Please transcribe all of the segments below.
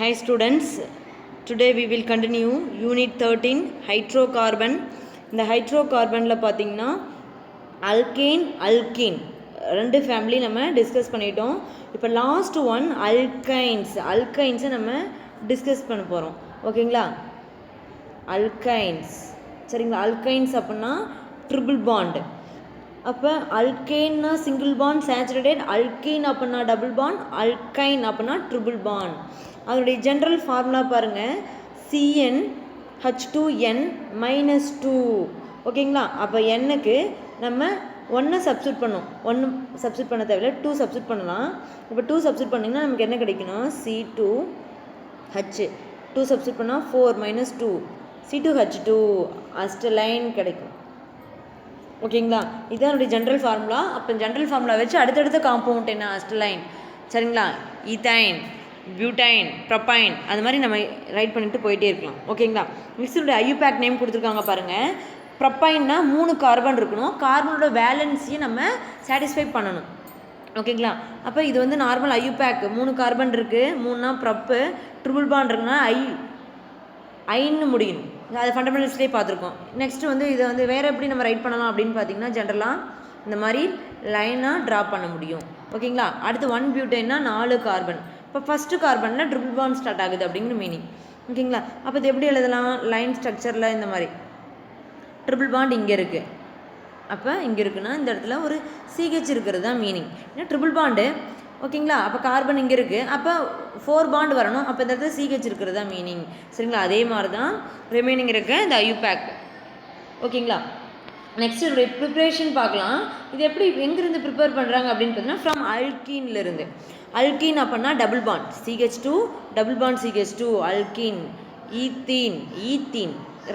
Hi students, today we will continue unit 13 hydrocarbon. இந்த ஹைட்ரோகார்பனில் பார்த்தீங்கன்னா alkane alkene ரெண்டு family நம்ம டிஸ்கஸ் பண்ணிட்டோம். இப்போ லாஸ்ட் ஒன் அல்கைன்ஸை நம்ம டிஸ்கஸ் பண்ண போகிறோம். ஓகேங்களா? அல்கைன்ஸ் சரிங்களா? அல்கைன்ஸ் அப்படின்னா ட்ரிபிள் பாண்ட். அப்போ அல்கேன்னா சிங்கிள் பாண்ட் சேச்சுரேட்டட், அல்கீன் அப்படின்னா டபுள் பாண்ட், அல்கைன் அப்படின்னா ட்ரிபிள் பாண்ட். அதனுடைய ஜென்ரல் ஃபார்முலா பாருங்கள், CnH2n-2. ஓகேங்களா? அப்போ எண்ணுக்கு நம்ம 1 சப்ஸ்டியூட் பண்ணோம். 1 சப்ஸ்டியூட் பண்ண தேவையில்லை, 2 சப்ஸ்டியூட் பண்ணலாம். இப்போ 2 சப்ஸ்டியூட் பண்ணிங்கன்னா நமக்கு என்ன கிடைக்கணும்? C2H. 2 சப்ஸ்டியூட் பண்ணால் 4 - 2 C2H2 அஸ்டலைன் கிடைக்கும். ஓகேங்களா? இதுதான் என்னுடைய ஜென்ரல் ஃபார்முலா. அப்போ ஜென்ரல் ஃபார்முலா வச்சு அடுத்தடுத்த காம்பவுண்ட் என்ன? அஸ்டலைன். சரிங்களா? ஈத்தைன், பியூட்டைன், ப்ரொப்பைன், அது மாதிரி நம்ம ரைட் பண்ணிட்டு போயிட்டே இருக்கலாம். ஓகேங்களா? மிக்ஸுடைய ஐயூபேக் நேம் கொடுத்துருக்காங்க பாருங்கள். ப்ரொப்பைன்னா 3 கார்பன் இருக்கணும். கார்பனோட வேலன்ஸையை நம்ம சாட்டிஸ்ஃபை பண்ணணும். ஓகேங்களா? அப்போ இது வந்து நார்மல் ஐயூபேக். 3 கார்பன் இருக்குது, 3னா ப்ரப்பு, ட்ரிபிள் பாண்ட் இருக்குன்னா ஐன்னு முடியணும். அது ஃபண்டமெண்டல்ஸ்லேயே பார்த்துருக்கோம். நெக்ஸ்ட்டு வந்து இதை வந்து வேறு எப்படி நம்ம ரைட் பண்ணலாம் அப்படின்னு பார்த்தீங்கன்னா, ஜென்ரலாக இந்த மாதிரி லைனாக ட்ரா பண்ண முடியும். ஓகேங்களா? அடுத்து 1 பியூட்டைன்னா 4 கார்பன். இப்போ ஃபஸ்ட்டு கார்பனில் ட்ரிபிள் பாண்ட் ஸ்டார்ட் ஆகுது அப்படிங்கிற மீனிங். ஓகேங்களா? அப்போ இது எப்படி எழுதலாம்? லைன் ஸ்ட்ரக்சரில் இந்த மாதிரி ட்ரிபிள் பாண்ட் இங்கே இருக்குது. அப்போ இங்கே இருக்குன்னா இந்த இடத்துல ஒரு CH இருக்கிறது தான் மீனிங். ஏன்னா ட்ரிபிள் பாண்டு. ஓகேங்களா? அப்போ கார்பன் இங்கே இருக்குது, அப்போ 4 பாண்ட் வரணும். அப்போ இந்த இடத்துல CH இருக்கிறது தான் மீனிங். சரிங்களா? அதே மாதிரி தான் ரிமைனிங் இருக்க இந்த ஐயூபேக். ஓகேங்களா? நெக்ஸ்ட் இதோடைய ப்ரிப்ரேஷன் பார்க்கலாம். இது எப்படி எங்கேருந்து ப்ரிப்பேர் பண்ணுறாங்க அப்படின்னு பார்த்தீங்கன்னா, ஃப்ரம் அல்கீன்லேருந்து. அல்கீன் அப்படின்னா double bond CH2, double bond CH2, alkene. Ethene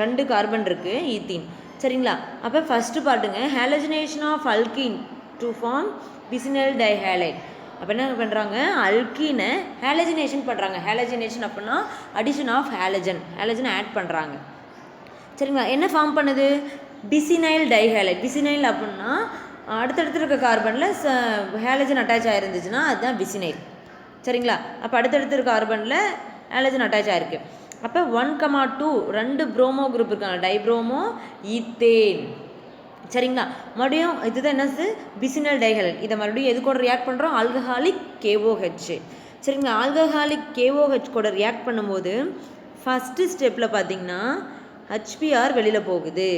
2 carbon இருக்குது, ஈத்தீன். சரிங்களா? அப்போ ஃபஸ்ட்டு பாட்டுங்க, ஹேலஜனேஷன் ஆஃப் அல்கீன் டு ஃபார்ம் பிசினைல் டைஹேலைட். அப்போ என்ன பண்ணுறாங்க? அல்கீனை ஹேலஜினேஷன் பண்ணுறாங்க. ஹேலஜினேஷன் அப்படின்னா அடிஷன் ஆஃப் ஹேலஜன் ஆட் பண்ணுறாங்க. சரிங்களா? என்ன ஃபார்ம் பண்ணுது? பிசினைல் டைஹேலைட். பிசினைல் அப்படின்னா அடுத்தடுத்து இருக்க கார்பனில் ஹேலஜன் அட்டாச் ஆகிருந்துச்சுன்னா அதுதான் பிசினைல். சரிங்களா? அப்போ அடுத்தடுத்து இருக்க கார்பனில் ஹேலஜன் அட்டாச் ஆகிருக்கு. அப்போ 1,2 2 ப்ரோமோ குரூப் இருக்காங்க, டைப்ரோமோ, ஈத்தேன். சரிங்களா? மறுபடியும் இதுதான் என்னது? பிசினைல் டைஹேலைட். இதை மறுபடியும் எது கூட ரியாக்ட் பண்ணுறோம்? Alcoholic KOH. சரிங்களா? ஆல்கஹாலிக் KOH கூட ரியாக்ட் பண்ணும்போது ஃபஸ்ட்டு ஸ்டெப்பில் பார்த்தீங்கன்னா HBr வெளியில் போகுது.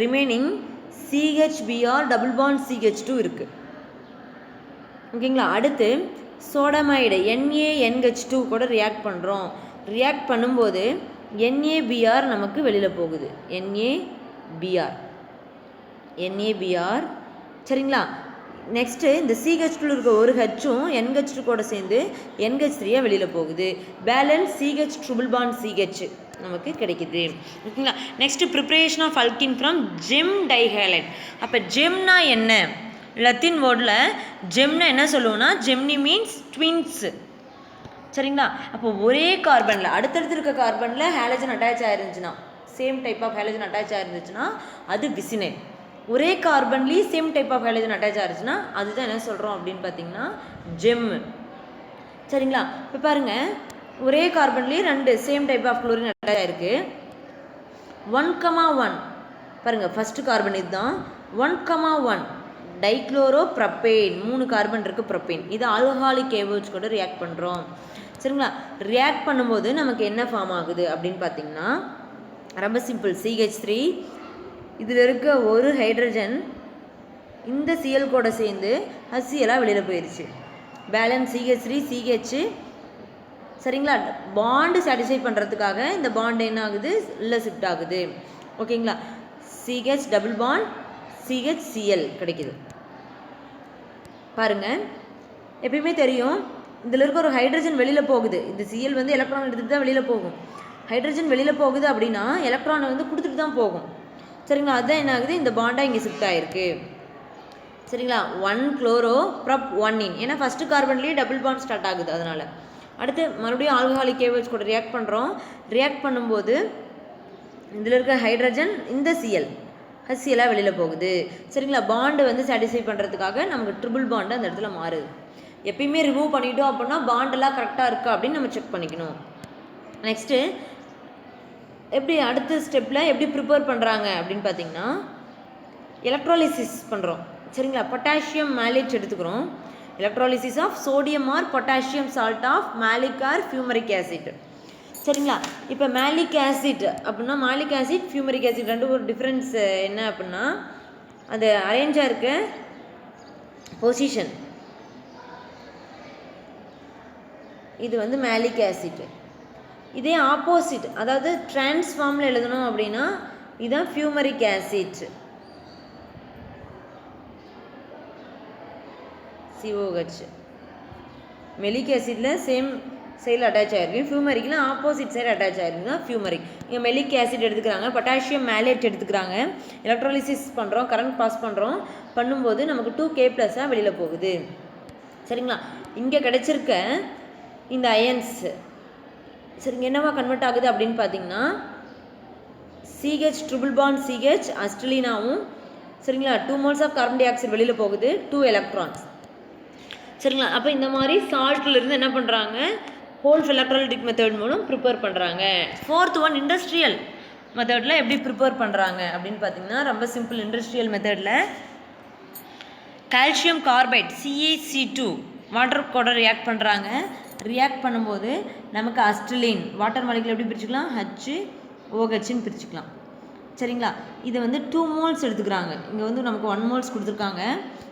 Remaining CHBr double bond CH2 இருக்குது. ஓகேங்களா? அடுத்து சோடமைடு NaNH2 கூட ரியாக்ட் பண்ணுறோம். ரியாக்ட் பண்ணும்போது NaBr நமக்கு வெளியில் போகுது. NaBr. சரிங்களா? நெக்ஸ்ட்டு இந்த CH2 இருக்க ஒரு ஹெச்சும் NH2 கூட சேர்ந்து NH3 வெளியில் போகுது. Balance CH triple bond CH நமக்கு கிடைக்குது. ஓகேங்களா? Next preparation of alkyne from gem dihalide. அப்போ ஜெம்னா என்ன? லத்தீன் வேர்டில் ஜெம்னா என்ன சொல்லுவோம்னா, ஜெம்னி மீன்ஸ் ட்வின்ஸு. சரிங்களா? அப்போ ஒரே கார்பனில் அடுத்தடுத்து இருக்க கார்பனில் ஹேலஜன் அட்டாச் ஆயிருந்துச்சுன்னா, same type of halogen attach ஆயிருந்துச்சுன்னா அது பிசினைல். ஒரே கார்பன்லேயும் same type of halogen attach ஆயிருச்சுன்னா அதுதான் என்ன சொல்கிறோம் அப்படின்னு பார்த்தீங்கன்னா ஜெம். சரிங்களா? இப்போ பாருங்கள், ஒரே கார்பன்லேயும் 2 same type of chlorine attach ஆயிருக்கு. 1,1 பாருங்கள், ஃபஸ்ட்டு கார்பன் இதுதான். 1,1 டைக்ளோரோ ப்ரப்பேன். 3 கார்பன் இருக்குது, ப்ரப்பேன். இது ஆல்கஹாலிக் KOH கூட ரியாக்ட் பண்ணுறோம். சரிங்களா? ரியாக்ட் பண்ணும்போது நமக்கு என்ன ஃபார்ம் ஆகுது அப்படின்னு பார்த்தீங்கன்னா ரொம்ப சிம்பிள். CH3 இதில் இருக்க ஒரு ஹைட்ரஜன் இந்த Cl கூட சேர்ந்து HCl வெளியில் போயிடுச்சு. Balance CH3 CH. சரிங்களா? பாண்டு சாட்டிஸ்ஃபை பண்ணுறதுக்காக இந்த பாண்டு என்ன ஆகுது? இல்லை ஷிஃப்ட் ஆகுது. ஓகேங்களா? CH டபுள் பாண்ட் CHCl கிடைக்குது. பாருங்கள், எப்பயுமே தெரியும் இதில் இருக்க ஒரு ஹைட்ரஜன் வெளியில் போகுது. இந்த Cl வந்து எலக்ட்ரான் எடுத்துகிட்டு தான் வெளியில் போகும். ஹைட்ரஜன் வெளியில் போகுது அப்படின்னா எலக்ட்ரானை வந்து கொடுத்துட்டு தான் போகும். சரிங்களா? அதுதான் என்ன ஆகுது? இந்த பாண்டாக இங்கே ஷிஃப்ட் ஆகிருக்கு. சரிங்களா? 1 குளோரோ ப்ரப் 1 இன். ஏன்னா ஃபஸ்ட்டு கார்பன்லேயே டபுள் பாண்ட் ஸ்டார்ட் ஆகுது. அதனால் அடுத்து மறுபடியும் ஆல்கஹாலிக் KOH கூட ரியாக்ட் பண்ணுறோம். ரியாக்ட் பண்ணும்போது இதில் இருக்க ஹைட்ரஜன் இந்த HCl வெளியில் போகுது. சரிங்களா? பாண்டு வந்து சாட்டிஸ்ஃபை பண்ணுறதுக்காக நமக்கு ட்ரிபிள் பாண்டு அந்த இடத்துல மாறுது. எப்பயுமே ரிமூவ் பண்ணிட்டோம் அப்படின்னா பாண்டெல்லாம் கரெக்டாக இருக்கா அப்படின்னு நம்ம செக் பண்ணிக்கணும். நெக்ஸ்ட்டு எப்படி அடுத்த ஸ்டெப்பில் எப்படி ப்ரிப்பேர் பண்ணுறாங்க அப்படின்னு பார்த்தீங்கன்னா எலக்ட்ராலிசிஸ் பண்ணுறோம். சரிங்களா, பொட்டாசியம் மேலேட் எடுத்துக்கிறோம். Electrolysis of sodium or potassium salt of malic or fumaric acid. சரிங்களா, இப்போ மேலிக் ஆசிட் அப்படின்னா மேலிக் ஆசிட் ஃபியூமரிக் ஆசிட் ரெண்டு ஒரு டிஃப்ரென்ஸ் என்ன அப்படின்னா அது அரேஞ்சாக இருக்க பொசிஷன். இது வந்து மேலிக் ஆசிட். இதே ஆப்போசிட் அதாவது டிரான்ஸ்ஃபார்மில் எழுதணும் அப்படின்னா இதுதான் ஃபியூமரிக் ஆசிட் COH. மெலிக் ஆசிடில் சேம் சைடில் அட்டாச் ஆகிருக்கு, ஃபியூமரிக்கில் ஆப்போசிட் சைடு அட்டாச் ஆகிருக்கு தான் ஃபியூமரிக். இங்கே மெலிக் ஆசிட் எடுத்துக்கிறாங்க, பொட்டாசியம் மேலேட் எடுத்துக்கிறாங்க, எலக்ட்ரோலிசிஸ் பண்ணுறோம், கரண்ட் பாஸ் பண்ணுறோம், பண்ணும்போது நமக்கு 2K+ வெளியில் போகுது. சரிங்களா, இங்கே கிடச்சிருக்க இந்த அயன்ஸ் சரிங்க என்னவா கன்வெர்ட் ஆகுது அப்படின்னு பார்த்தீங்கன்னா CH ட்ரிபிள் பாண்ட் CH அஸ்ட்ரலினாவும் சரிங்களா 2 moles of carbon dioxide வெளியில் போகுது, 2 electrons. சரிங்களா, அப்போ இந்த மாதிரி சால்ட்லேருந்து என்ன பண்ணுறாங்க ஹோல்ஸ் எலக்ட்ரோலிட்டிக் மெத்தட் மூலம் ப்ரிப்பேர் பண்ணுறாங்க. 4th ஒன் இண்டஸ்ட்ரியல் மெத்தடில் எப்படி ப்ரிப்பேர் பண்ணுறாங்க அப்படின்னு பார்த்தீங்கன்னா ரொம்ப சிம்பிள். இண்டஸ்ட்ரியல் மெத்தடில் கால்சியம் கார்பைட் CaC2 வாட்டர் கூட ரியாக்ட் பண்ணுறாங்க. ரியாக்ட் பண்ணும்போது நமக்கு அஸ்ட்ரலின் வாட்டர் மாலிகுல் எப்படி பிரிச்சுக்கலாம் HOHன்னு பிரிச்சுக்கலாம். சரிங்களா, இதை வந்து 2 moles எடுத்துக்கிறாங்க. இங்கே வந்து நமக்கு 1 moles கொடுத்துருக்காங்க,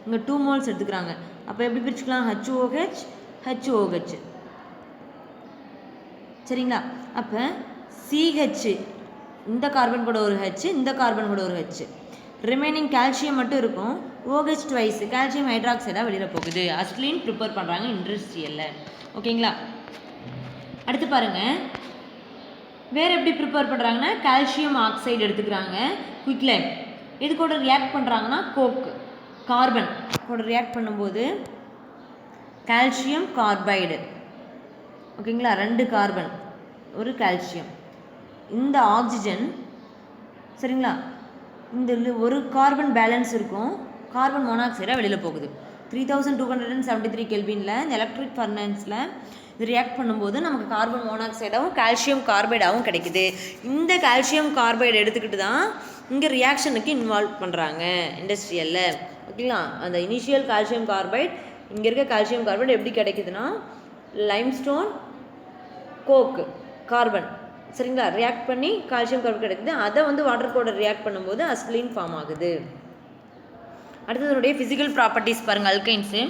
இங்கே 2 moles எடுத்துக்கிறாங்க. அப்போ எப்படி பிரிச்சுக்கலாம் HOH. சரிங்களா, அப்போ CH இந்த கார்பன் கூட ஒரு H, இந்த கார்பன் கூட ஒரு H, ரிமைனிங் கால்சியம் மட்டும் இருக்கும். OH ட்வைஸ் கால்சியம் ஹைட்ராக்சைடாக வெளியில் போகுது. அஸ்ட்ரலின் ப்ரிப்பேர் பண்ணுறாங்க இண்டஸ்ட்ரியலில். ஓகேங்களா, அடுத்து பாருங்கள் வேறு எப்படி ப்ரிப்பேர் பண்ணுறாங்கன்னா கால்சியம் ஆக்சைடு எடுத்துக்கிறாங்க. குயிக்லைம் இது கூட ரியாக்ட் பண்ணுறாங்கன்னா கோக் கார்பன் கூட ரியாக்ட் பண்ணும்போது கால்சியம் கார்பைடு. ஓகேங்களா, 2 கார்பன் ஒரு கால்சியம், இந்த ஆக்சிஜன் சரிங்களா, இந்த ஒரு கார்பன் பேலன்ஸ் இருக்கும், கார்பன் மோனாக்சைடாக வெளியில் போகுது. 3273 கெல்வினில் இந்த எலக்ட்ரிக் ஃபர்னன்ஸில் இது ரியாக்ட் பண்ணும்போது நமக்கு கார்பன் மோனாக்சைடாகவும் கால்சியம் கார்பைடாகவும் கிடைக்குது. இந்த கால்சியம் கார்பைடு எடுத்துக்கிட்டு தான் இங்கே ரியாக்ஷனுக்கு இன்வால்வ் பண்ணுறாங்க இண்டஸ்ட்ரியலில். ஓகேங்களா, அந்த இனிஷியல் கால்சியம் கார்பைட் இங்கே இருக்க கால்சியம் கார்பைடு எப்படி கிடைக்குதுன்னா லைம்ஸ்டோன் கோக் கார்பன் சரிங்களா ரியாக்ட் பண்ணி கால்சியம் கார்பைடு கிடைக்குது. அதை வந்து வாட்டர் கூட ரியாக்ட் பண்ணும்போது அஸ்ட்ரலின் ஃபார்ம் ஆகுது. அடுத்ததுடைய ஃபிசிக்கல் ப்ராப்பர்ட்டிஸ் பாருங்கள். அல்கைன்ஸு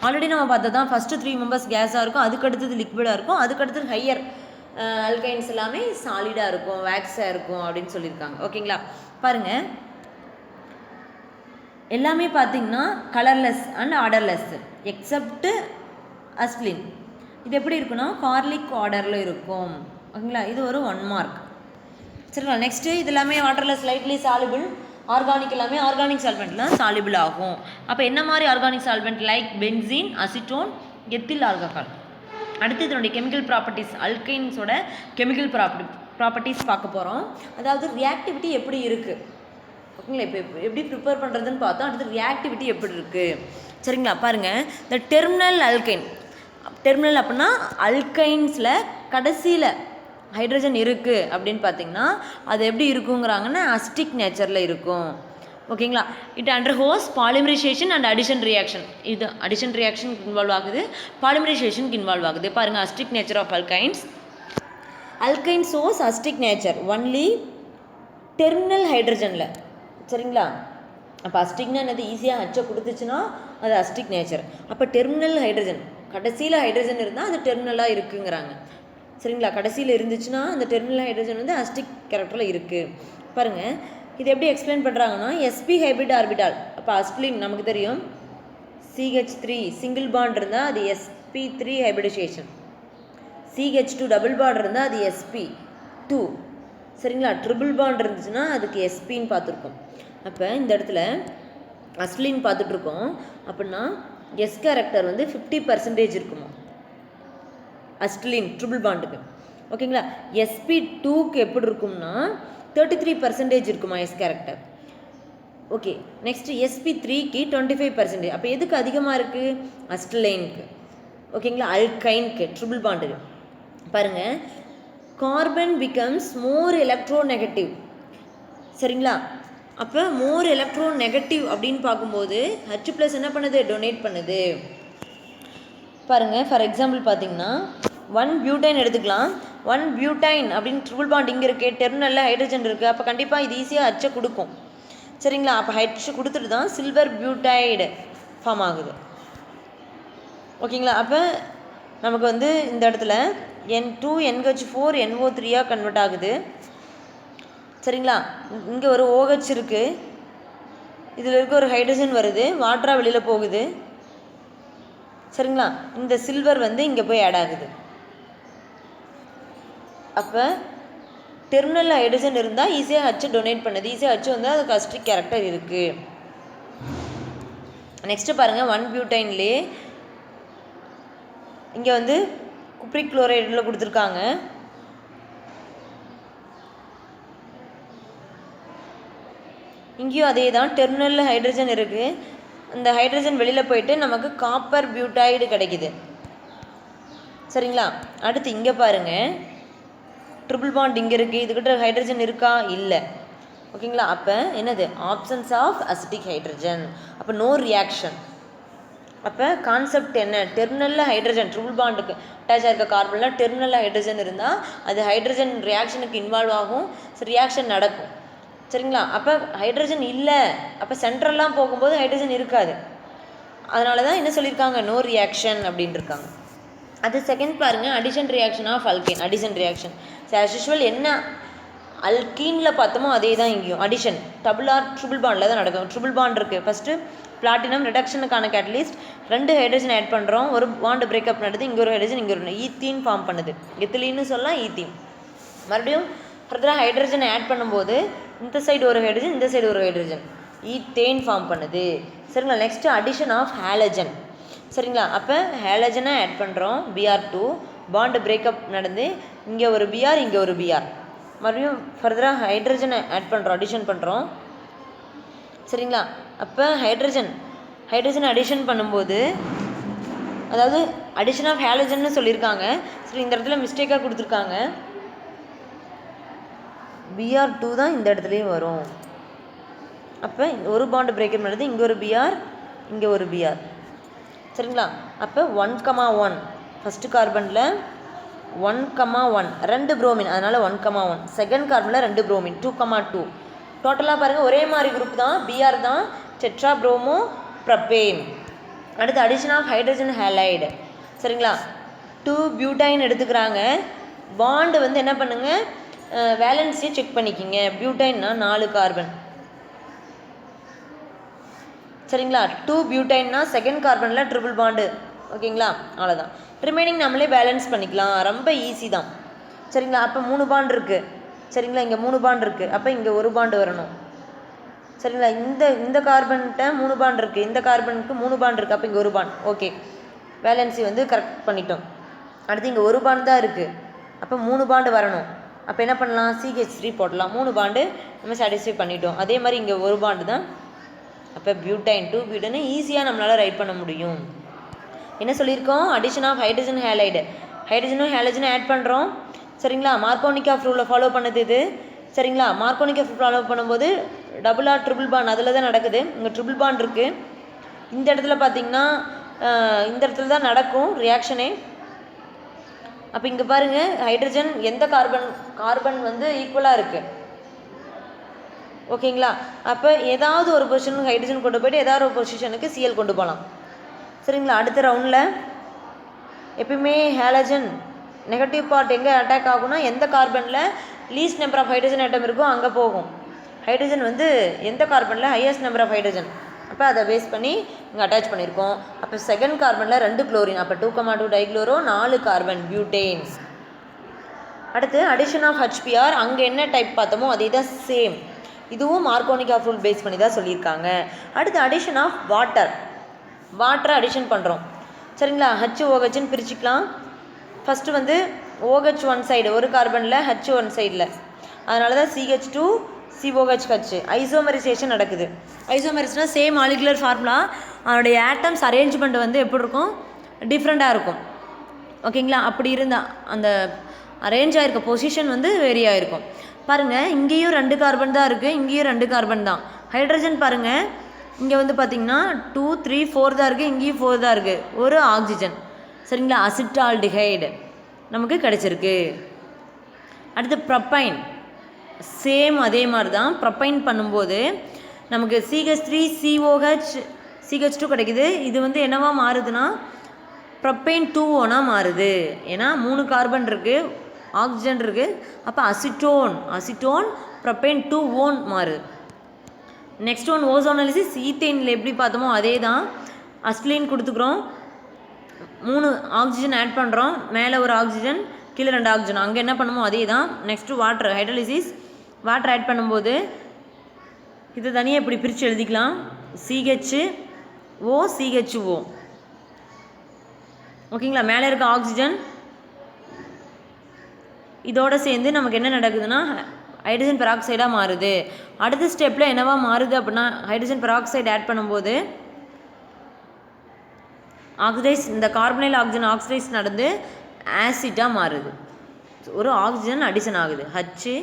ஆல்ரெடி நம்ம பார்த்தது தான். ஃபஸ்ட்டு 3 members கேஸாக இருக்கும், அதுக்கடுத்தது லிக்விடாக இருக்கும், அதுக்கடுத்தது ஹையர் அல்கைன்ஸ் எல்லாமே சாலிடாக இருக்கும், வேக்ஸாக இருக்கும் அப்படின்னு சொல்லியிருக்காங்க. ஓகேங்களா, பாருங்கள் எல்லாமே பார்த்தீங்கன்னா கலர்லெஸ் அண்ட் ஆர்டர்லெஸ் எக்ஸப்ட் அஸ்ட்ரலின். இது எப்படி இருக்குன்னா கார்லிக் ஆர்டரில் இருக்கும். ஓகேங்களா, இது ஒரு 1 mark. சரிங்களா, நெக்ஸ்ட்டு இது எல்லாமே வாட்டர்லெஸ் லைட்லி சாலிபிள். ஆர்கானிக் எல்லாமே ஆர்கானிக் சால்வெண்ட்லாம் சாலிபிள் ஆகும். அப்போ என்ன மாதிரி organic solvent like benzene, acetone, ethyl alcohol. அடுத்து இதனுடைய கெமிக்கல் ப்ராப்பர்ட்டிஸ் அல்கைன்ஸோட கெமிக்கல் ப்ராப்பர்ட்டிஸ் பார்க்க போகிறோம். அதாவது ரியாக்டிவிட்டி எப்படி இருக்குது. ஓகேங்களா, இப்போ எப்படி ப்ரிப்பேர் பண்ணுறதுன்னு பார்த்தோம். அடுத்து ரியாக்டிவிட்டி எப்படி இருக்குது. சரிங்களா, பாருங்கள் இந்த டெர்மினல் அல்கைன். டெர்மினல் அப்படின்னா அல்கைன்ஸில் கடைசியில் ஹைட்ரஜன் இருக்குது அப்படின்னு பார்த்தீங்கன்னா அது எப்படி இருக்குங்கிறாங்கன்னா அசிட்டிக் நேச்சரில் இருக்கும். ஓகேங்களா, it undergoes polymerisation and addition reaction. இது அடிஷன் ரியாக்ஷனுக்கு இன்வால்வ் ஆகுது, பாலிமரைசேஷனுக்கு இன்வால்வ் ஆகுது. பாருங்கள் acidic nature of alkynes. Alkyne source acidic nature only terminal ஹைட்ரஜனில். சரிங்களா, அப்போ அசிட்டிக்னா என்னது ஈஸியாக ஹச்சை கொடுத்துச்சுன்னா அது அசிட்டிக் நேச்சர். அப்போ டெர்மினல் ஹைட்ரஜன் கடைசியில் ஹைட்ரஜன் இருந்தால் அது டெர்மினலாக இருக்குங்கிறாங்க. சரிங்களா, கடைசியில் இருந்துச்சுன்னா அந்த டெர்மினல் ஹைட்ரஜன் வந்து அசிட்டிக் கேரக்டரில் இருக்குது. பாருங்கள் இது எப்படி எக்ஸ்பிளைன் பண்ணுறாங்கன்னா sp ஹைப்ரிட் ஆர்பிட்டால். அப்போ அஸ்ட்ரலின் நமக்கு தெரியும் CH3 சிங்கிள் பாண்ட் இருந்தால் அது sp3 hybridisation, CH2 double bond இருந்தால் அது sp2. சரிங்களா, ட்ரிபிள் பாண்ட் இருந்துச்சுன்னா அதுக்கு sp-ன்னு பார்த்துருக்கோம். அப்போ இந்த இடத்துல அஸ்ட்ரலின் பார்த்துட்ருக்கோம் அப்படின்னா S கேரக்டர் வந்து 50% இருக்குமா அஸ்ட்ரலின் ட்ரிபிள் பாண்டுக்கு. ஓகேங்களா, sp2க்கு எப்படி இருக்கும்னா 33% இருக்குமா S கேரக்டர். ஓகே, நெக்ஸ்ட்டு sp3க்கு 25%. அப்போ எதுக்கு அதிகமாக இருக்குது அஸ்ட்ரலைனுக்கு. ஓகேங்களா. அல்கைனுக்கு ட்ரிபிள் பாண்டுக்கு பாருங்கள், கார்பன் பிகம்ஸ் மோர் எலக்ட்ரோநெகட்டிவ். சரிங்களா. அப்போ மோர் எலக்ட்ரோநெகட்டிவ் அப்படின்னு பார்க்கும்போது H+ என்ன பண்ணுது, டொனேட் பண்ணுது. பாருங்கள், ஃபார் எக்ஸாம்பிள் பார்த்தீங்கன்னா 1 பியூட்டைன் எடுத்துக்கலாம். 1 பியூட்டைன் அப்படின்னு ட்ரிபிள் பாண்ட் இங்கே இருக்குது, டெர்மினலில் ஹைட்ரஜன் இருக்குது. அப்போ கண்டிப்பாக இது ஈஸியாக H கொடுக்கும். சரிங்களா. அப்போ H கொடுத்துட்டு தான் சில்வர் பியூட்டைடு ஃபார்ம் ஆகுது. ஓகேங்களா. அப்போ நமக்கு வந்து இந்த இடத்துல N2NH4 NO3 கன்வெர்ட் ஆகுது. சரிங்களா. இங்கே ஒரு OH இருக்குது, இதில் இருக்க ஒரு ஹைட்ரஜன் வருது, வாட்டராக வெளியில் போகுது. சரிங்களா. இந்த சில்வர் வந்து இங்கே போய் ஆட் ஆகுது. அப்போ டெர்மினல் ஹைட்ரஜன் இருந்தால் ஈஸியாக H டொனேட் பண்ணுது. ஈஸியாக H வந்து அதுக்கு அஸ்ட்ரிக் கேரக்டர் இருக்குது. நெக்ஸ்ட்டு பாருங்கள், 1 பியூட்டைன்லேயே இங்கே வந்து குப்ரிக் குளோரைடில் கொடுத்துருக்காங்க. இங்கேயும் அதே தான், டெர்மினலில் ஹைட்ரஜன் இருக்குது, இந்த ஹைட்ரஜன் வெளியில் போயிட்டு நமக்கு காப்பர் பியூட்டைடு கிடைக்குது. சரிங்களா. அடுத்து இங்கே பாருங்கள், ட்ரிபிள் பாண்ட் இங்கே இருக்குது, இதுக்கிட்ட ஹைட்ரஜன் இருக்கா, இல்லை. ஓகேங்களா. அப்போ என்னது, ஆப்ஷன்ஸ் ஆஃப் அசிட்டிக் ஹைட்ரஜன். அப்போ நோ ரியாக்ஷன். அப்போ கான்செப்ட் என்ன, டெர்மினலில் ஹைட்ரஜன் ட்ரிபிள் பாண்டுக்கு அட்டாச் ஆகிருக்க கார்பனில் டெர்மினலில் ஹைட்ரஜன் இருந்தால் அது ஹைட்ரஜன் ரியாக்ஷனுக்கு இன்வால்வ் ஆகும், ரியாக்ஷன் நடக்கும். சரிங்களா. அப்போ ஹைட்ரஜன் இல்லை, அப்போ சென்ட்ரல்லாம் போகும்போது ஹைட்ரஜன் இருக்காது. அதனால தான் என்ன சொல்லியிருக்காங்க, நோ ரியாக்ஷன் அப்படின்னு இருக்காங்க. அது செகண்ட் பாருங்கள், addition reaction of alkane. Addition reaction as usual என்ன அல்கீனில் பார்த்தோமோ அதே தான் இங்கேயும். அடிஷன் டபுள் ஆர் ட்ரிபிள் பாண்டில் தான் நடக்கும். ட்ரிபிள் பாண்ட் இருக்குது, ஃபஸ்ட்டு பிளாட்டினம் ரிடக்ஷனுக்கான கேட்டலிஸ்ட், 2 ஹைட்ரஜன் ஆட் பண்ணுறோம், ஒரு பாண்டு பிரேக்கப் நடக்குது, இங்கே ஒரு ஹைட்ரஜன் இங்கே ஒரு ஈத்தீன் ஃபார்ம் பண்ணுது. எத்திலீன்னு சொல்லலாம், ஈத்தீன். மறுபடியும் ஃபர்தராக ஹைட்ரஜனை ஆட் பண்ணும்போது இந்த சைடு ஒரு ஹைட்ரஜன், இந்த சைடு ஒரு ஹைட்ரஜன், ஈத்தேன் ஃபார்ம் பண்ணுது. சரிங்களா. Next addition of halogen. சரிங்களா. அப்போ ஹாலஜனை ஆட் பண்ணுறோம், Br2, பாண்டு பிரேக்கப் நடந்து இங்கே ஒரு Br, இங்கே ஒரு Br. மறுபடியும் ஃபர்தராக ஹைட்ரஜனை ஆட் பண்ணுறோம், அடிஷன் பண்ணுறோம். சரிங்களா. அப்போ ஹைட்ரஜன் அடிஷன் பண்ணும்போது, அதாவது அடிஷன் ஆஃப் ஹாலஜன்னு சொல்லியிருக்காங்க. சரி, இந்த இடத்துல மிஸ்டேக்காக கொடுத்துருக்காங்க, Br2 தான் இந்த இடத்துலையும் வரும். அப்போ ஒரு பாண்டு பிரேக்கப் நடந்து இங்கே ஒரு Br, இங்கே ஒரு Br. சரிங்களா. அப்போ 1,1 ஃபஸ்ட்டு கார்பனில் 1,1 2 புரோமின், அதனால் 1,1. செகண்ட் கார்பனில் 2 புரோமின் 2,2. டோட்டலாக பாருங்கள் ஒரே மாதிரி குரூப் தான், Br தான், டெட்ரா புரோமோ ப்ரப்பேன். அடுத்து அடிஷன் ஆஃப் ஹைட்ரஜன் ஹேலைடு. சரிங்களா. 2 பியூட்டைன் எடுத்துக்கிறாங்க. பாண்டு வந்து என்ன பண்ணுங்கள், வேலன்ஸியை செக் பண்ணிக்கிங்க. பியூட்டைன்னா 4 கார்பன். சரிங்களா. 2 பியூட்டைன்னா செகண்ட் கார்பனில் ட்ரிபிள் பாண்டு. ஓகேங்களா. அவ்வளோதான். ரிமைனிங் நம்மளே பேலன்ஸ் பண்ணிக்கலாம், ரொம்ப ஈஸி தான். சரிங்களா. அப்போ 3 பாண்டு இருக்குது. சரிங்களா. இங்கே 3 பாண்டு இருக்குது, அப்போ இங்கே ஒரு பாண்டு வரணும். சரிங்களா. இந்த கார்பன்கிட்ட 3 பாண்டு இருக்குது, இந்த கார்பனுக்கு 3 பாண்டு இருக்குது, அப்போ இங்கே ஒரு பாண்ட். ஓகே, வேலன்சி வந்து கரெக்ட் பண்ணிட்டோம். அடுத்து இங்கே ஒரு பாண்டு தான் இருக்குது, அப்போ 3 பாண்டு வரணும். அப்போ என்ன பண்ணலாம், CH3 போடலாம். 3 பாண்டு நம்ம சாட்டிஸ்ஃபை பண்ணிட்டோம். அதே மாதிரி இங்கே ஒரு பாண்டு தான். அப்போ பியூட்டைன் 2 பியூட்டைன் ஈஸியாக நம்மளால் ரைட் பண்ண முடியும். என்ன சொல்லியிருக்கோம், அடிஷன் ஆஃப் ஹைட்ரஜன் ஹேலைடு. ஹைட்ரஜனும் ஹேலஜனும் ஆட் பண்ணுறோம். சரிங்களா. மார்க்கோனிக் ஆஃப் ரூலை ஃபாலோ பண்ணுது இது. சரிங்களா. மார்க்கோனிக் ஆஃப் ஃபாலோ பண்ணும்போது டபுள் ஆர் ட்ரிபிள் பாண்ட் அதில் தான் நடக்குது. இங்கே ட்ரிபிள் பாண்ட் இருக்குது. இந்த இடத்துல பார்த்திங்கன்னா இந்த இடத்துல தான் நடக்கும் ரியாக்ஷனே. அப்போ இங்கே பாருங்கள், ஹைட்ரஜன் எந்த கார்பன் வந்து ஈக்குவலாக இருக்குது. ஓகேங்களா. அப்போ ஏதாவது ஒரு பொசிஷனுக்கு ஹைட்ரஜன் கொண்டு போய்ட்டு ஏதாவது ஒரு பொசிஷனுக்கு Cl கொண்டு போகலாம். சரிங்களா. அடுத்த ரவுண்டில் எப்பயுமே ஹேலஜன் நெகட்டிவ் பார்ட் எங்கே அட்டாக் ஆகும்னா, எந்த கார்பனில் least number of hydrogen atom இருக்கோ அங்கே போகும். ஹைட்ரஜன் வந்து எந்த கார்பனில் ஹையஸ்ட் நம்பர் ஆஃப் ஹைட்ரஜன், அப்போ அதை பேஸ் பண்ணி இங்கே அட்டாச் பண்ணியிருக்கோம். அப்போ செகண்ட் கார்பனில் 2 குளோரின், அப்போ 2,2 டைக்ளோரோ, 4 கார்பன் பியூட்டேன். அடுத்து அடிஷன் ஆஃப் HBr, அங்கே என்ன டைப் பார்த்தோமோ அதே தான் சேம். இதுவும் மார்க்கோனிக் ஆஃப் ரூல் பேஸ் பண்ணி தான் சொல்லியிருக்காங்க. அடுத்து அடிஷன் ஆஃப் வாட்டரை அடிஷன் பண்ணுறோம். சரிங்களா. HOHன்னு பிரிச்சுக்கலாம். ஃபஸ்ட்டு வந்து OH ஒன் சைடு, ஒரு கார்பனில் H ஒன் சைடில், அதனால தான் CH2 COHH ஐசோமரைசேஷன் நடக்குது. ஐசோமரைஸ்னால் சேம் மாலிகுலர் ஃபார்முலா, அதனுடைய ஆட்டம்ஸ் அரேஞ்ச்மெண்ட் வந்து எப்படி இருக்கும், டிஃப்ரெண்ட்டாக இருக்கும். ஓகேங்களா? அப்படி இருந்தால் அந்த அரேஞ்ச் ஆகிருக்க பொசிஷன் வந்து வேரி ஆகிருக்கும். பாருங்கள், இங்கேயும் 2 கார்பன் தான் இருக்குது, இங்கேயும் 2 கார்பன் தான். ஹைட்ரஜன் பாருங்கள், இங்கே வந்து பார்த்திங்கன்னா 2 3 4 தான் இருக்குது, இங்கேயும் 4 தான் இருக்குது. ஒரு ஆக்சிஜன். சரிங்களா? அசிட்டால்டிஹைடு நமக்கு கிடச்சிருக்கு. அடுத்து ப்ரொப்பைன், சேம் அதே மாதிரி தான். ப்ரொப்பைன் பண்ணும்போது நமக்கு CH3COH CH2 கிடைக்குது. இது வந்து என்னவா மாறுதுன்னா ப்ரொப்பைன் 2O மாறுது. ஏன்னா 3 கார்பன் இருக்குது, ஆக்சிஜன் இருக்குது. அப்போ அசிட்டோன் ப்ரொப்பைன் 2O மாறுது. Next one ஓசோனாலிசிஸ். ஈத்தேனில் எப்படி பார்த்தோமோ அதே தான். அஸ்லின் கொடுத்துக்கிறோம், 3 ஆக்சிஜன் ஆட் பண்ணுறோம், மேலே ஒரு ஆக்சிஜன் கீழே 2 ஆக்சிஜன். அங்கே என்ன பண்ணுமோ அதே தான். Next water, hydrolysis. Water add பண்ணும்போது இது தனியாக இப்படி பிரித்து எழுதிக்கலாம். CHO CHO. ஓகேங்களா? மேலே இருக்க ஆக்சிஜன் இதோடு சேர்ந்து நமக்கு என்ன நடக்குதுன்னா ஹைட்ரஜன் பெராக்சைடாக மாறுது. அடுத்த ஸ்டெப்பில் என்னவா மாறுது அப்படின்னா ஹைட்ரஜன் பெராக்சைடு ஆட் பண்ணும்போது ஆக்சிடைஸ், இந்த கார்பனைல் ஆக்சிஜன் ஆக்சிடைஸ் நடந்து ஆசிட்டாக மாறுது. ஒரு ஆக்சிஜன் அடிஷன் ஆகுது, HCOOH.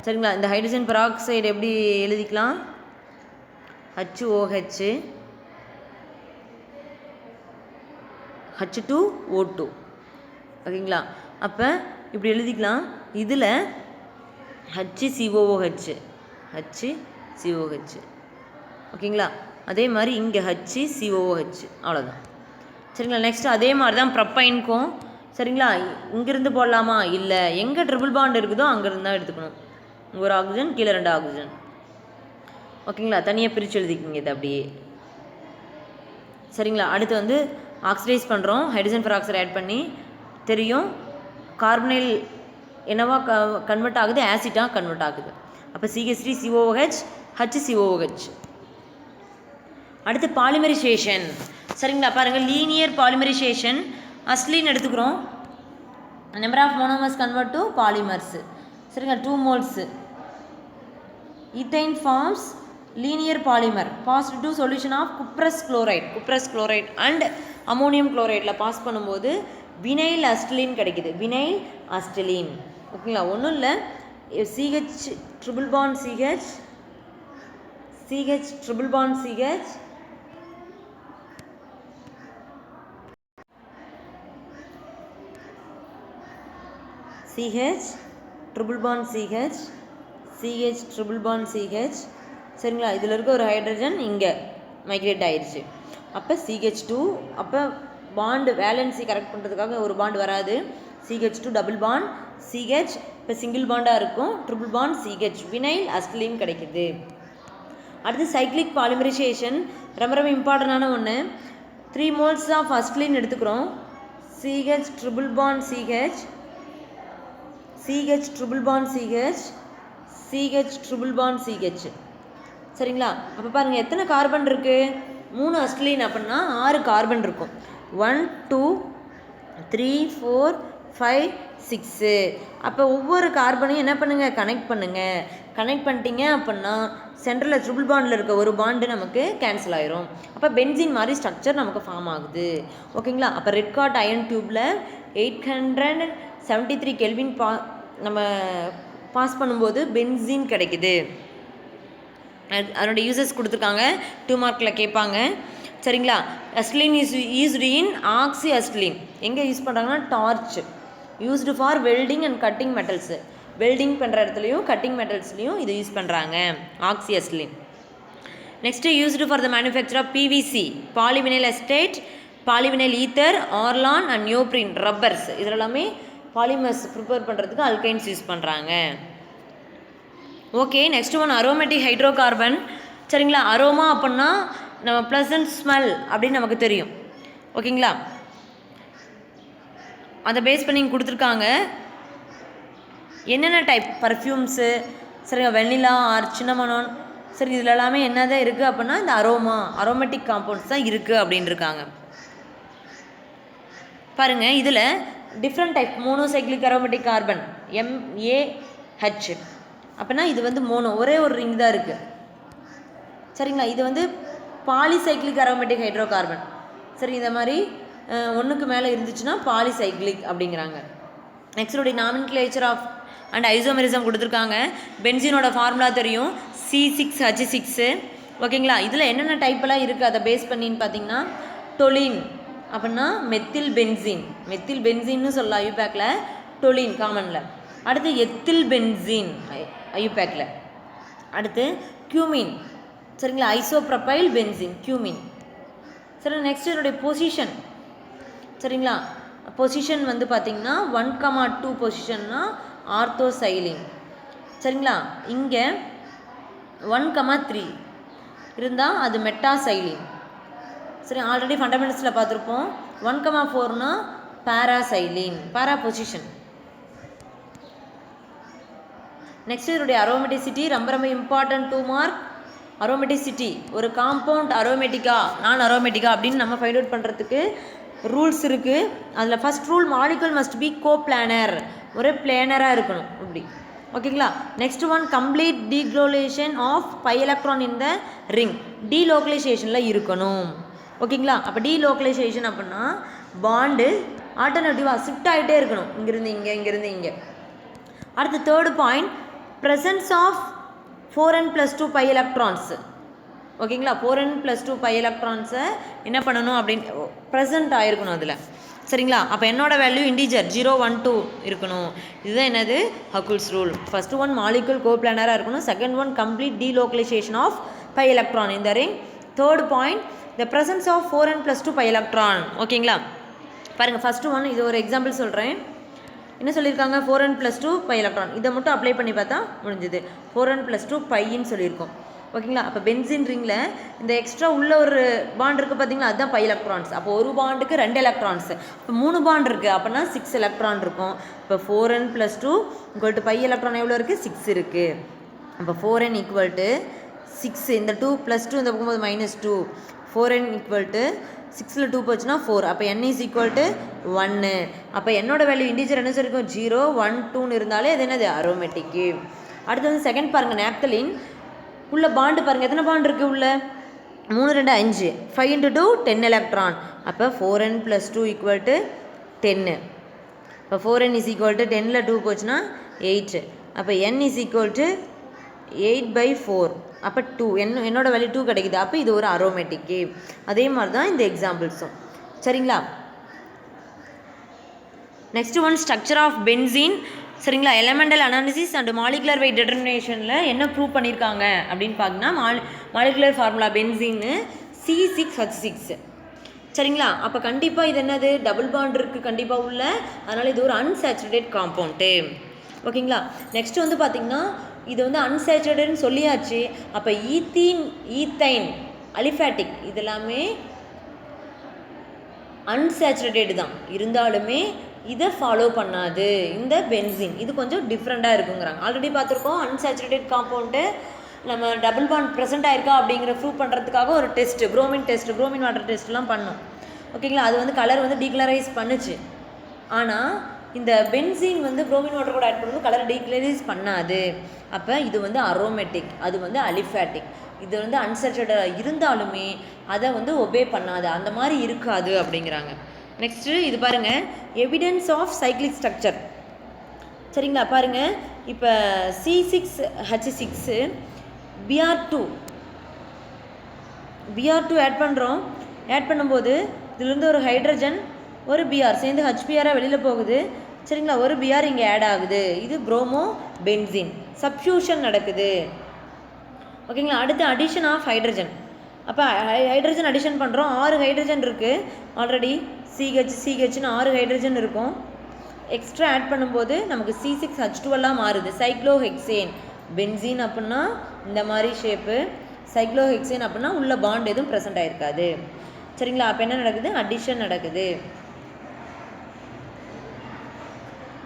சரிங்களா? இந்த ஹைட்ரஜன் பெராக்சைடு எப்படி எழுதிக்கலாம்? HOH H2O2. ஓகேங்களா? அப்போ இப்படி எழுதிக்கலாம். இதில் HCOOH. ஓகேங்களா? அதே மாதிரி இங்கே HCOOH. அவ்வளோதான். சரிங்களா? நெக்ஸ்ட்டு அதே மாதிரி தான் ப்ரொப்பைனுக்கும். சரிங்களா? இங்கேருந்து போடலாமா? இல்லை, எங்கே ட்ரிபிள் பாண்ட் இருக்குதோ அங்கேருந்து தான் எடுத்துக்கணும். ஒரு ஆக்சிஜன் கீழே 2 ஆக்சிஜன். ஓகேங்களா? தனியாக பிரித்து எழுதிக்கிங்க இது அப்படியே. சரிங்களா? அடுத்து வந்து ஆக்சிடைஸ் பண்ணுறோம், ஹைட்ரஜன் பெராக்சைடு ஆட் பண்ணி. தெரியும், கார்பனைல் என்னவா கன்வெர்ட் ஆகுது? ஆசிட்டாக கன்வெர்ட் ஆகுது. அப்போ CH3COOH HCOOH. அடுத்து பாலிமரைசேஷன். சரிங்களா? பாருங்கள், லீனியர் பாலிமரைசேஷன். அஸ்லின் எடுத்துக்கிறோம், number of monomers convert to polymers. சரிங்களா? 2 moles. Ethyne forms linear polymer passed to solution of cuprous chloride and ammonium குளோரைடில் பாஸ் பண்ணும்போது வினைல் அஸ்டிலின் கிடைக்குது. Vinyl acetylene. ஓகேங்களா? ஒன்றும் இல்லை, CH triple bond CH triple bond CH triple bond CH triple bond CH. சரிங்களா? இதில் இருக்க ஒரு ஹைட்ரஜன் இங்கே மைக்ரேட் ஆயிடுச்சு. அப்போ CH2, அப்போ பாண்டு வேலன்சி கரெக்ட் பண்ணுறதுக்காக ஒரு பாண்டு வராது. CH2 டபுள் பாண்ட் CH, இப்போ சிங்கிள் பாண்டாக இருக்கும், triple bond CH, vinyl acetylene கிடைக்குது. அடுத்து சைக்ளிக் பாலிமரைசேஷன், ரொம்ப ரொம்ப இம்பார்ட்டண்டான ஒன்று. 3 moles ஆஃப் அஸ்டிலின் எடுத்துக்கிறோம், CH triple bond CH triple bond CH triple bond CH. சரிங்களா? அப்போ பாருங்கள், எத்தனை கார்பன் இருக்குது? 3 அஸ்டிலின் அப்படின்னா 6 கார்பன் இருக்கும். 1 2 3 4 5 6. அப்போ ஒவ்வொரு கார்பனையும் என்ன பண்ணுங்கள்? கனெக்ட் பண்ணிட்டீங்க அப்படின்னா சென்ட்ரலில் ட்ரிபிள் பாண்டில் இருக்க ஒரு பாண்டு நமக்கு கேன்சல் ஆயிரும். அப்போ பென்சின் மாதிரி ஸ்ட்ரக்சர் நமக்கு ஃபார்ம் ஆகுது. ஓகேங்களா? அப்போ ரெட் காட் அயன் டியூப்பில் 873 கெல்வின் நம்ம பாஸ் பண்ணும்போது பென்சின் கிடைக்குது. அதனுடைய யூசஸ் கொடுத்துருக்காங்க, 2 மார்க்கில் கேட்பாங்க. சரிங்களா? Acetylene is used in oxy acetylene. எங்கே யூஸ் பண்ணுறாங்கன்னா torch, used for welding and cutting metals. Welding பண்ணுற இடத்துலையும் கட்டிங் மெட்டல்ஸ்லையும் இதை யூஸ் பண்ணுறாங்க, oxy acetylene. Next used for the manufacture of PVC, polyvinyl acetate, polyvinyl ether, orlon and neoprene rubbers. இதில் எல்லாமே polymers prepare பண்ணுறதுக்கு அல்கைன்ஸ் யூஸ் பண்ணுறாங்க. Okay, next one aromatic hydro carbon. சரிங்களா? அரோமா அப்படின்னா நம்ம ப்ளசன்ட் ஸ்மெல் அப்படின்னு நமக்கு தெரியும். ஓகேங்களா? அதை பேஸ் பண்ணி கொடுத்துருக்காங்க. என்னென்ன டைப் பர்ஃப்யூம்ஸு, சரிங்க, வெண்ணிலா ஆர் சின்னமனோன். சரி, இதில் எல்லாமே என்னதான் இருக்குது அப்படின்னா இந்த அரோமேட்டிக் காம்பவுண்ட்ஸ் தான் இருக்குது அப்படின்னு இருக்காங்க. பாருங்கள், இதில் different type monocyclic aromatic carbon MAH. அப்படின்னா இது வந்து ஒரே ஒரு ரிங் தான் இருக்குது. சரிங்களா? இது வந்து பாலிசைக்ளிக் அரோமேட்டிக் ஹைட்ரோகார்பன். சரி, இந்த மாதிரி ஒன்றுக்கு மேலே இருந்துச்சுன்னா பாலிசைக்ளிக் அப்படிங்கிறாங்க. நெக்ஸ்டோடைய நாமென்க்ளேச்சர் ஆஃப் அண்ட் ஐசோமெரிசம் கொடுத்துருக்காங்க. பென்சீனோட ஃபார்முலா தெரியும், C6H6. ஓகேங்களா, இதில் என்னென்ன டைப்பெல்லாம் இருக்குது அதை பேஸ் பண்ணின்னு பார்த்தீங்கன்னா, டொலின் அப்படின்னா மெத்தில் பென்சீன், மெத்தில் பென்சீன்னு சொல்லலாம் ஐயூபேக்கில், டொலின் காமனில். அடுத்து எத்தில் பென்சீன் ஐயூபேக்கில். அடுத்து கியூமின், சரிங்களா, ஐசோப்ரப்பைல் பென்சீன் கியூமின். சரி, நெக்ஸ்ட் இதனுடைய பொசிஷன், சரிங்களா, பொசிஷன் வந்து பார்த்திங்கன்னா 1,2 பொசிஷன்னா ஆர்த்தோசைலின். சரிங்களா, இங்கே 1,3 இருந்தால் அது மெட்டாசைலின். சரி, ஆல்ரெடி ஃபண்டமெண்டல்ஸில் பார்த்துருப்போம். 1,4னா பாராசைலின், பாரா பொசிஷன். நெக்ஸ்ட் இதனுடைய அரோமேட்டிசிட்டி ரொம்ப ரொம்ப இம்பார்ட்டன்ட் 2 மார்க். அரோமேட்டிசிட்டி, ஒரு காம்பவுண்ட் அரோமேட்டிக்கா நான் அரோமேட்டிக்கா அப்படின்னு நம்ம ஃபைண்ட் அவுட் பண்ணுறதுக்கு ரூல்ஸ் இருக்குது. அதில் first rule, molecule must be coplanar, ஒரு பிளேனராக இருக்கணும் இப்படி. ஓகேங்களா, next one, complete delocalisation of pi electron in the ring, டீலோக்கலைசேஷனில் இருக்கணும். ஓகேங்களா, அப்போ டீலோக்கலைசேஷன் அப்படின்னா பாண்டு ஆல்டர்னேட்டிவாக ஷிஃப்ட் ஆகிட்டே இருக்கணும், இங்கேருந்து இங்கே, இங்கேருந்து இங்கே. அடுத்து third point, presence of 4n+2 pi electrons. ஓகேங்களா, 4n+2 பை எலக்ட்ரான்ஸை என்ன பண்ணணும் அப்படின்னு ப்ரெசன்ட் ஆகிருக்கணும் அதில். சரிங்களா, அப்போ என்னோட வேல்யூ இன்டிஜர் 0, 1, 2 இருக்கணும். இதுதான் என்னது Huckel's rule. First one molecule கோப்ளானராக இருக்கணும். Second one complete delocalisation of pi electron இந்த ring. Third point, the presence of 4n+2 pi electron. ஓகேங்களா, பாருங்கள், ஃபஸ்ட்டு ஒன் இது ஒரு எக்ஸாம்பிள் சொல்கிறேன். என்ன சொல்லியிருக்காங்க, 4n+2 பை எலக்ட்ரான். இதை மட்டும் அப்ளை பண்ணி பார்த்தா முடிஞ்சுது. 4n+2 பைன்னு சொல்லியிருக்கோம். ஓகேங்களா, அப்போ பென்சின் ரிங்கில் இந்த எக்ஸ்ட்ரா உள்ள ஒரு பாண்ட் இருக்குது பார்த்தீங்களா, அதுதான் பை எலக்ட்ரான்ஸ். அப்போ ஒரு பாண்டுக்கு 2 எலக்ட்ரான்ஸ், இப்போ 3 பாண்ட் இருக்குது அப்படின்னா 6 எலக்ட்ரான் இருக்கும். இப்போ 4n+2 equal to by electron எவ்வளோ இருக்குது, 6 இருக்குது. அப்போ 4n ஈக்குவல் டு 6, இந்த 2 + 2 இந்த போகும்போது -2, 4n ஈக்குவல் டு 6ல் 2 போச்சுன்னா 4. அப்போ n இஸ் ஈக்குவல் டு 1. அப்போ என்னோட வேல்யூ இன்டிஜர் என்ன சொல்லியிருக்கோம், 0, 1, 2ன்னு இருந்தாலே அது என்னது அரோமேட்டிக்கு. அடுத்து வந்து செகண்ட் பாருங்கள், நேப்தலின் உள்ள பாண்டு பாருங்கள், எத்தனை பாண்டு இருக்குது உள்ள, 3, 2, 5, 5 × 2 10 எலக்ட்ரான். அப்போ 4n+2 ஈக்குவல் டு 10. இப்போ 4n இஸ் ஈக்குவல் டு 10ல் 2 போச்சுன்னா 8. அப்போ n இஸ் ஈக்குவல் டு 8/4. அப்போ 2, என்னோட வேல்யூ 2 கிடைக்குது. அப்போ இது ஒரு அரோமேட்டிக்கு. அதே மாதிரி தான் இந்த எக்ஸாம்பிள்ஸும். சரிங்களா, next one, structure of benzene. சரிங்களா, elemental analysis and molecular weight டிட்டர்மினேஷனில் என்ன ப்ரூவ் பண்ணியிருக்காங்க அப்படின்னு பார்த்தீங்கன்னா, மாலிகுலர் ஃபார்முலா பென்சீன்னு C6H6. சரிங்களா, அப்போ கண்டிப்பாக இது என்னது, டபுள் பாண்ட் இருக்குது கண்டிப்பாக உள்ள, அதனால் இது ஒரு அன்சேச்சுரேட்டட் காம்பவுண்டு. ஓகேங்களா, நெக்ஸ்ட் வந்து பார்த்திங்கன்னா, இது வந்து அன்சேச்சுரேட்டட்னு சொல்லியாச்சு. அப்போ ஈத்தைன், அலிஃபேட்டிக் இதெல்லாமே அன்சேச்சுரேட்டட் தான், இருந்தாலுமே இதை ஃபாலோ பண்ணாது இந்த பென்சீன். இது கொஞ்சம் டிஃப்ரெண்ட்டாக இருக்குங்கிறாங்க. ஆல்ரெடி பார்த்துருக்கோம், அன்சேச்சுரேட்டட் காம்பவுண்டு நம்ம டபுள் பாண்ட் ப்ரெசென்ட் ஆயிருக்கா அப்படிங்கிற ப்ரூவ் பண்ணுறதுக்காக ஒரு டெஸ்ட்டு, ப்ரோமின் வாட்டர் டெஸ்ட்லாம் பண்ணோம். ஓகேங்களா, அது வந்து கலர் வந்து டீக்ளரைஸ் பண்ணுச்சு. ஆனால் இந்த பென்சீன் வந்து புரோமின் வாட்டர் கூட ஆட் பண்ணும்போது கலர் டீக்ளரைஸ் பண்ணாது. அப்போ இது வந்து அரோமேட்டிக், அது வந்து அலிஃபேட்டிக். இது வந்து அன்சேச்சுரேட்டடாக இருந்தாலுமே அதை வந்து ஒபே பண்ணாது, அந்த மாதிரி இருக்காது அப்படிங்கிறாங்க. நெக்ஸ்ட்டு இது பாருங்கள், எவிடன்ஸ் ஆஃப் சைக்ளிக் ஸ்ட்ரக்சர். சரிங்களா, பாருங்கள், இப்போ C6H6 Br2 ஆட் பண்ணுறோம். ஆட் பண்ணும்போது இதுலேருந்து ஒரு ஹைட்ரஜன் ஒரு Br சேர்ந்து HBr வெளியில் போகுது. சரிங்களா, ஒரு Br இங்கே ஆட் ஆகுது. இது புரோமோ பென்சீன், சப்ஸ்டியூஷன் நடக்குது. ஓகேங்களா, அடுத்து அடிஷன் ஆஃப் ஹைட்ரஜன். அப்போ ஹைட்ரஜன் அடிஷன் பண்ணுறோம். 6 ஹைட்ரஜன் இருக்குது ஆல்ரெடி, CHன்னு 6 ஹைட்ரஜன் இருக்கும். எக்ஸ்ட்ரா ஆட் பண்ணும்போது நமக்கு C6H2 எல்லாம் மாறுது. சைக்ளோஹெக்சேன் பென்சீன் அப்படின்னா இந்த மாதிரி ஷேப்பு, சைக்ளோஹெக்சேன் அப்படின்னா உள்ள பாண்ட் எதுவும் ப்ரெசென்ட் ஆகிருக்காது. சரிங்களா, அப்போ என்ன நடக்குது, அடிஷன் நடக்குது.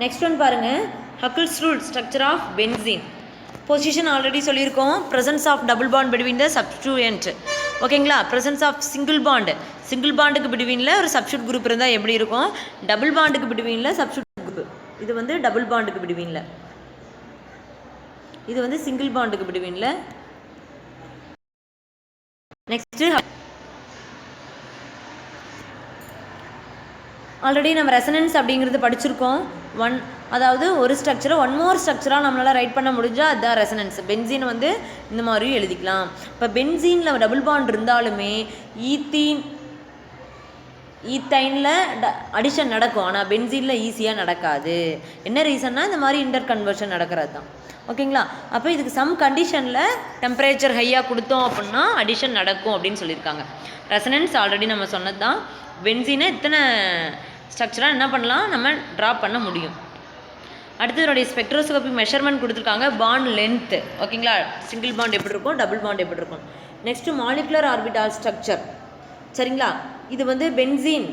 நெக்ஸ்ட் ஒன் பாருங்கள், Huckel's rule, structure of benzene. Position already சொல்லியிருக்கோம், presence of double bond between the substituent. ஓகேங்களா, ப்ரெசன்ஸ் ஆஃப் சிங்கிள் பாண்டுக்கு பிட்வீனில் ஒரு சப்ஸ்டியூட் குரூப் இருந்தால் எப்படி இருக்கும், டபுள் பாண்டுக்கு பிட்வீனில் சப்ஸ்டியூட் குரூப். இது வந்து டபுள் பாண்டுக்கு பிட்வீனில், இது வந்து சிங்கிள் பாண்டுக்கு பிட்வீனில். நெக்ஸ்ட்டு ஆல்ரெடி நம்ம ரெசனன்ஸ் அப்படிங்கிறது படிச்சிருக்கோம். அதாவது ஒரு ஸ்ட்ரக்சரை ஒன் மோர் ஸ்ட்ரக்சராக நம்மளால் ரைட் பண்ண முடிஞ்சால் அதுதான் ரெசனன்ஸ். பென்சீன் வந்து இந்த மாதிரியும் எழுதிக்கலாம். இப்போ பென்சீனில் டபுள் பாண்ட் இருந்தாலுமே ஈத்தைனில் அடிஷன் நடக்கும், ஆனால் பென்சீனில் ஈஸியாக நடக்காது. என்ன ரீசன்னா இந்த மாதிரி இன்டர் கன்வர்ஷன் நடக்கிறது தான். ஓகேங்களா? அப்போ இதுக்கு சம் கண்டிஷனில் டெம்பரேச்சர் ஹையாக கொடுத்தோம் அப்படின்னா அடிஷன் நடக்கும் அப்படின்னு சொல்லியிருக்காங்க. ரெசனன்ஸ் ஆல்ரெடி நம்ம சொன்னது தான். பென்சீனை இத்தனை ஸ்ட்ரக்சராக என்ன பண்ணலாம், நம்ம ட்ரா பண்ண முடியும். அடுத்து இதனுடைய ஸ்பெக்ட்ரோஸ்கோபி மெஷர்மெண்ட் கொடுத்துருக்காங்க. Bond length. ஓகேங்களா? சிங்கிள் பாண்ட் எப்படி இருக்கும், டபுள் பாண்ட் எப்படி இருக்கும். Next molecular orbital structure. சரிங்களா? இது வந்து பென்சீன்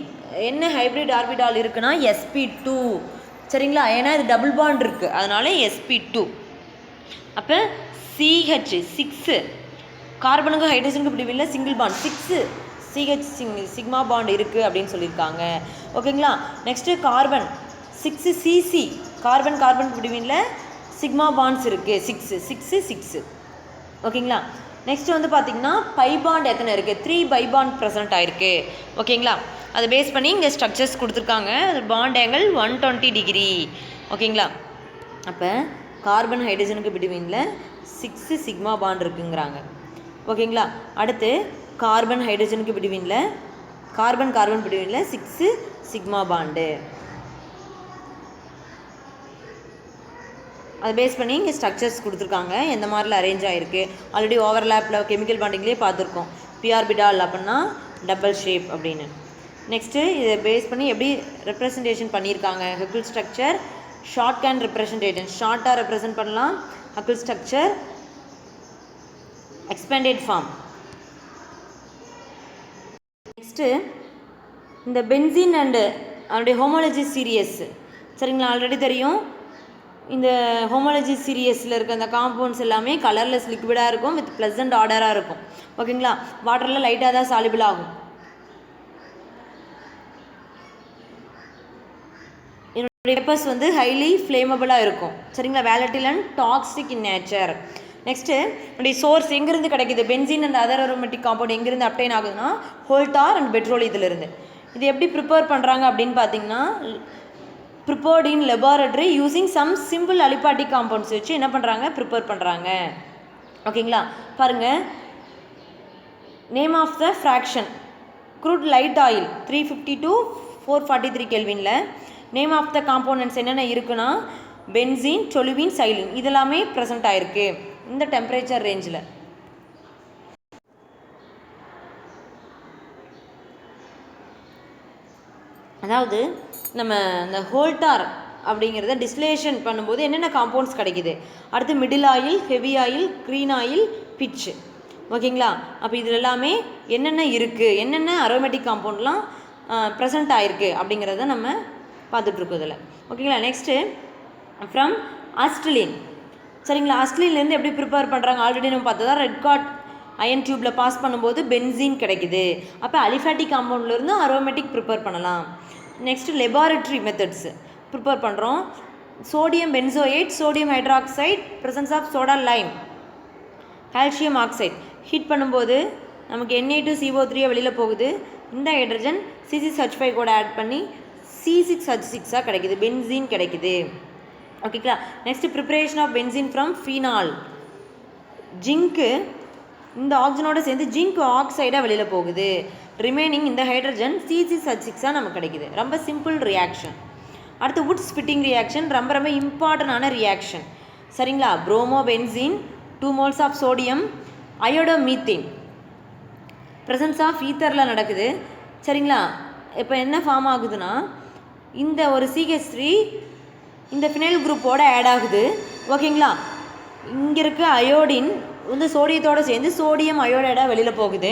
என்ன ஹைப்ரிட் ஆர்பிட்டால் இருக்குன்னா sp2. சரிங்களா? ஏன்னா இது டபுள் பாண்ட் இருக்குது, அதனால sp2. அப்போ CH 6 கார்பனுக்கு ஹைட்ரஜனுக்கு பிடிவில்லை single bond 6 CH sigma bond இருக்குது அப்படின்னு சொல்லியிருக்காங்க. ஓகேங்களா? நெக்ஸ்ட்டு கார்பன் 6 CC கார்பன் பிடிவில்லை சிக்மா பாண்ட்ஸ் இருக்குது 6. ஓகேங்களா? நெக்ஸ்ட் வந்து பார்த்திங்கன்னா பை பாண்ட் எத்தனை இருக்குது, 3 பை பாண்ட் ப்ரெசென்ட் ஆகிருக்கு. ஓகேங்களா? அதை பேஸ் பண்ணி இங்கே ஸ்ட்ரக்சர்ஸ் கொடுத்துருக்காங்க. Bond angle 120 degree. ஓகேங்களா? அப்போ கார்பன் ஹைட்ரஜனுக்கு பிட்வீனில் 6 சிக்மா பாண்ட் இருக்குங்கிறாங்க. ஓகேங்களா? அடுத்து கார்பன் ஹைட்ரஜனுக்கு பிட்வீனில் கார்பன் பிட்வீனில் 6 சிக்மா பாண்டு. அதை பேஸ் பண்ணி இங்கே ஸ்ட்ரக்சர்ஸ் கொடுத்துருக்காங்க, எந்த மாதிரில அரேஞ்ச் ஆகிருக்கு. ஆல்ரெடி ஓவர்லேப்பில் கெமிக்கல் பாண்டிங்லேயே பார்த்துருக்கோம். பிஆர்பிடால் அப்படின்னா டபுள் ஷேப் அப்படின்னு. நெக்ஸ்ட்டு இதை பேஸ் பண்ணி எப்படி ரெப்ரசன்டேஷன் பண்ணியிருக்காங்க. Hückel structure short can representation, ஷார்ட்டாக ரெப்ரசன்ட் பண்ணலாம். Hückel structure expanded form. Next இந்த பென்சீன் அண்டு அதனுடைய ஹோமோலஜி சீரியஸ். சரிங்களா? ஆல்ரெடி தெரியும். இந்த ஹோமோலஜி சீரியஸில் இருக்க அந்த காம்பவுண்ட்ஸ் எல்லாமே கலர்லெஸ் லிக்விடாக இருக்கும், வித் ப்ளசன்ட் ஆர்டராக இருக்கும். ஓகேங்களா? வாட்டரில் லைட்டாக தான் சாலிபிள் ஆகும். என்னுடைய பேப்பர்ஸ் வந்து ஹைலி ஃப்ளேமபிளாக இருக்கும். சரிங்களா? Volatile and toxic in nature. Next என்னுடைய சோர்ஸ் எங்கேருந்து கிடைக்கிது, benzene and other aromatic compound எங்கேருந்து அப்டைன் ஆகுதுன்னா ஹோல்டார் அண்ட் பெட்ரோல் இதிலிருந்து. இது எப்படி ப்ரிப்பேர் பண்ணுறாங்க அப்படின்னு பார்த்தீங்கன்னா prepared in laboratory using some simple aliphatic compounds வச்சு என்ன பண்ணுறாங்க, ப்ரிப்பேர் பண்ணுறாங்க. ஓகேங்களா? பாருங்கள், name of the fraction crude light oil 350 to 443 கெல்வினில். நேம் ஆஃப் த காம்போனன்ட்ஸ் என்னென்ன இருக்குன்னா பென்சீன், டொலுவின், சைலின் இதெல்லாமே ப்ரெசென்ட் ஆகிருக்கு இந்த டெம்பரேச்சர் ரேஞ்சில். அதாவது நம்ம இந்த ஹோல்டார் அப்படிங்கிறத டிஸ்லேஷன் பண்ணும்போது என்னென்ன காம்பவுண்ட்ஸ் கிடைக்கிது. அடுத்து middle oil, heavy oil, green oil, pitch. ஓகேங்களா? அப்போ இதில் எல்லாமே என்னென்ன இருக்குது, என்னென்ன அரோமேட்டிக் காம்பவுண்ட்லாம் ப்ரெசென்ட் ஆகிருக்கு அப்படிங்கிறத நம்ம பார்த்துட்ருக்கோம் இதில். ஓகேங்களா? Next from acetylene. சரிங்களா? அஸ்டிலின்லேருந்து எப்படி ப்ரிப்பேர் பண்ணுறாங்க ஆல்ரெடி நம்ம பார்த்ததா. ரெட் காட் அயன் டியூப்பில் பாஸ் பண்ணும்போது பென்சீன் கிடைக்குது. அப்போ அலிஃபேட்டிக் காம்பவுண்ட்லேருந்து அரோமேட்டிக் ப்ரிப்பேர் பண்ணலாம். நெக்ஸ்ட்டு லெபார்டரி மெத்தட்ஸ் ப்ரிப்பேர் பண்ணுறோம். Sodium benzoate, sodium hydroxide, presence of soda lime, calcium oxide heat பண்ணும்போது நமக்கு Na2CO3 வெளியில் போகுது. இந்த ஹைட்ரஜன் C6H5 கூட ஆட் பண்ணி C6H6 கிடைக்குது, பென்சீன் கிடைக்குது. ஓகேங்களா? Next preparation of benzene from phenol. Zinc இந்த ஆக்சிஜனோட சேர்ந்து ஜிங்க் ஆக்சைடாக வெளியில் போகுது. ரிமைனிங் இந்த ஹைட்ரஜன் C6H6 நமக்கு கிடைக்குது. ரொம்ப சிம்பிள் ரியாக்ஷன். அடுத்து வுட் ஸ்பிட்டிங் ரியாக்ஷன், ரொம்ப ரொம்ப இம்பார்ட்டண்டான ரியாக்ஷன். சரிங்களா? Bromo benzene, 2 moles of sodium, iodo methane, presence of ஈத்தரில் நடக்குது. சரிங்களா? இப்போ என்ன ஃபார்ம் ஆகுதுன்னா இந்த ஒரு CH3 இந்த ஃபினைல் குரூப்போடு ஆட் ஆகுது. ஓகேங்களா? இங்கே இருக்க அயோடின் வந்து சோடியத்தோடு சேர்ந்து சோடியம் அயோடைடாக வெளியில் போகுது.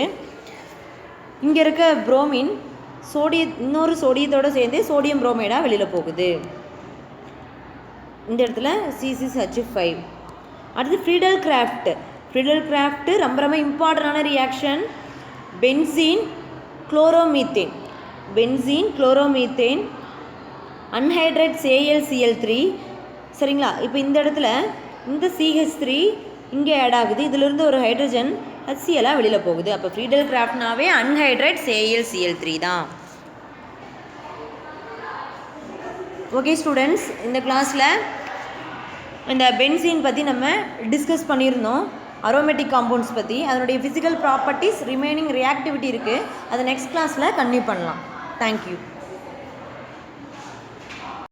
இங்கே இருக்க புரோமின் இன்னொரு சோடியத்தோடு சேர்ந்து சோடியம் புரோமைடாக வெளியில் போகுது. இந்த இடத்துல C6H5. அடுத்து ஃப்ரீடல் கிராஃப்ட் ரொம்ப ரொம்ப இம்பார்ட்டண்டான reaction. Benzene chloromethane, anhydrate AlCl3. சரிங்களா? இப்போ இந்த இடத்துல இந்த CH3 இங்கே ஆட் ஆகுது. இதிலிருந்து ஒரு ஹைட்ரஜன் HCl வெளியில் போகுது. அப்போ ஃப்ரீடல் கிராஃப்ட்னாவே அன்ஹைட்ரேட் CaCl3 தான். ஓகே ஸ்டூடெண்ட்ஸ், இந்த கிளாஸில் இந்த பென்சீன் பற்றி நம்ம டிஸ்கஸ் பண்ணியிருந்தோம். அரோமேட்டிக் காம்பவுண்ட்ஸ் பற்றி, அதனுடைய ஃபிசிக்கல் ப்ராப்பர்ட்டிஸ், ரிமைனிங் ரியாக்டிவிட்டி இருக்குது. அதை நெக்ஸ்ட் கிளாஸில் கன்டினியூ பண்ணலாம். தேங்க்யூ.